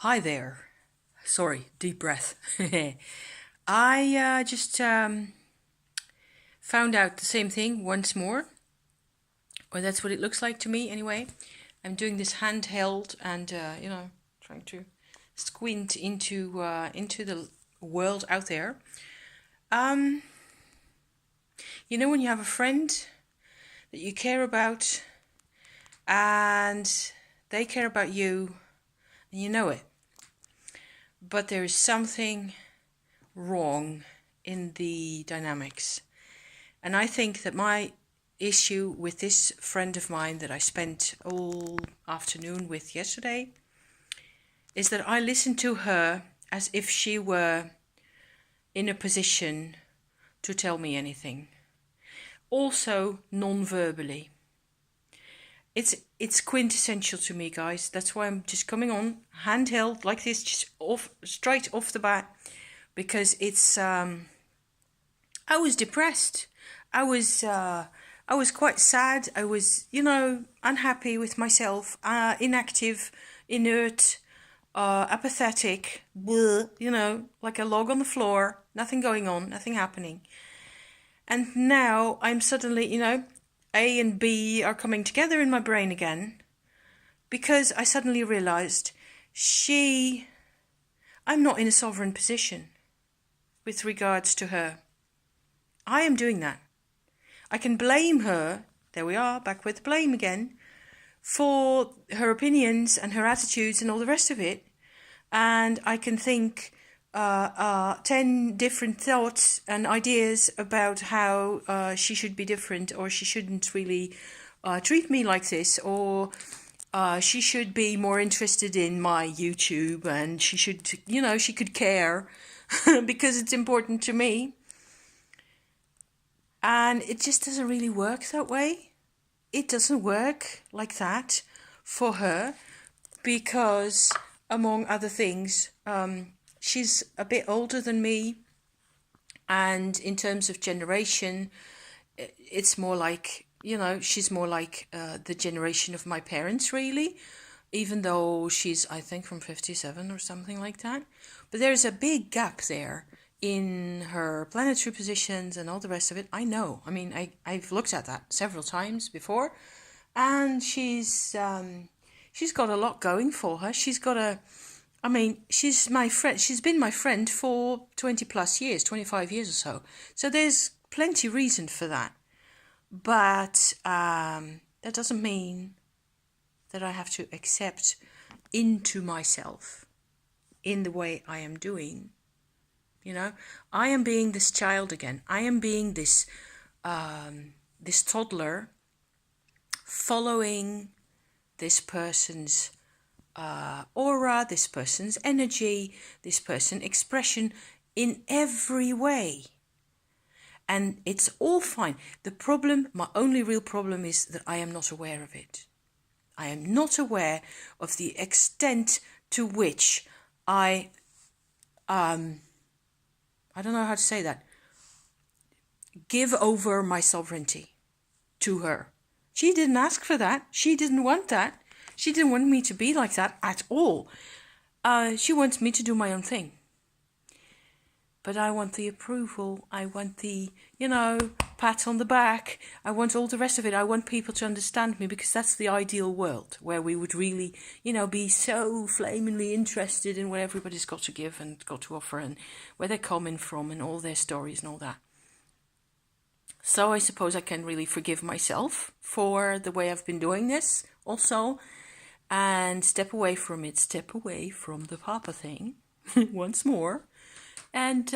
Hi there. Sorry, deep breath. I just found out the same thing once more, or that's what it looks like to me anyway. I'm doing this handheld and, trying to squint into the world out there. When you have a friend that you care about and they care about you and you know it, but there is something wrong in the dynamics. And I think that my issue with this friend of mine that I spent all afternoon with yesterday is that I listened to her as if she were in a position to tell me anything. Also non-verbally. It's quintessential to me, guys. That's why I'm just coming on handheld like this, just straight off the bat, because it's I was depressed. I was quite sad. I was, unhappy with myself, inactive, inert, apathetic, bleh, like a log on the floor, nothing going on, nothing happening. And now I'm suddenly, A and B are coming together in my brain again, because I suddenly realized I'm not in a sovereign position with regards to her. I am doing that. I can blame her, there we are, back with blame again, for her opinions and her attitudes and all the rest of it. And I can think 10 different thoughts and ideas about how she should be different, or she shouldn't really treat me like this, or she should be more interested in my YouTube, and she should, she could care because it's important to me. And it just doesn't really work that way. It doesn't work like that for her because, among other things, she's a bit older than me. And in terms of generation, it's more like, she's more like the generation of my parents, really. Even though she's, I think, from 57 or something like that. But there's a big gap there in her planetary positions and all the rest of it. I know. I mean, I've looked at that several times before. And she's got a lot going for her. She's my friend. She's been my friend for 20 plus years, 25 years or so. So there's plenty reason for that. But that doesn't mean that I have to accept into myself in the way I am doing. I am being this child again. I am being this toddler, following this person's aura, this person's energy, this person's expression in every way. And it's all fine. My only real problem is that I am not aware of it. I am not aware of the extent to which I don't know how to say that, give over my sovereignty to her. She didn't ask for that. She didn't want that. She didn't want me to be like that at all. She wants me to do my own thing. But I want the approval. I want the, pat on the back. I want all the rest of it. I want people to understand me, because that's the ideal world where we would really, be so flamingly interested in what everybody's got to give and got to offer and where they're coming from and all their stories and all that. So I suppose I can really forgive myself for the way I've been doing this also, and step away from it, step away from the papa thing once more. And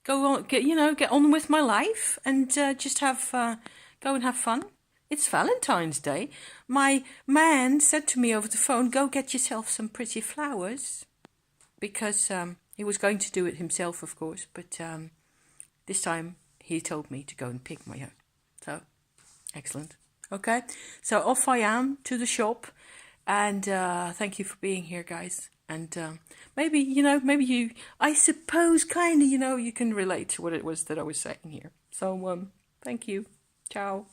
go on, get on with my life, and just go and have fun. It's Valentine's Day. My man said to me over the phone, "Go get yourself some pretty flowers," because he was going to do it himself, of course. But this time he told me to go and pick my own. So excellent. Okay, so off I am to the shop, and thank you for being here, guys. And maybe you, I suppose, kind of, you can relate to what it was that I was saying here. So, thank you. Ciao.